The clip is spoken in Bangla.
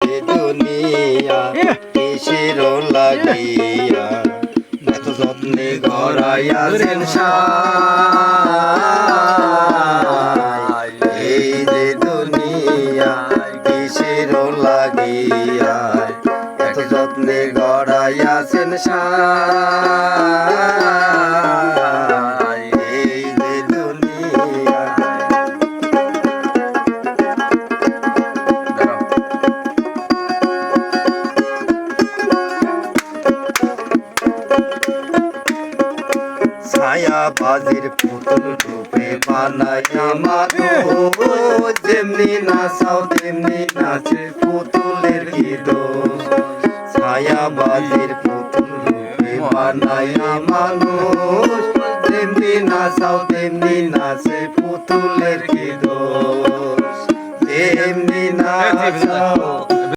যে দুনিয়া কিসের লাগিয়া এত যত্নে গড়াইয়াছেন সাই এই যে দুনিয়া কিসের লাগিয়া এত যত্নে গড়াইয়াছেন সাই এই যে দুনিয়া ছায়া বাজির পুতুল রূপে বানাইয়া মানুষ যেমনি নাচাও তেমনি নাচে পুতুলের কি দোষ ছায়া বাজির পুতুল রূপে বানাইয়া মানুষ যেমনি নাচাও তেমনি নাচে পুতুলের কি দোষ তেমনি নাচাও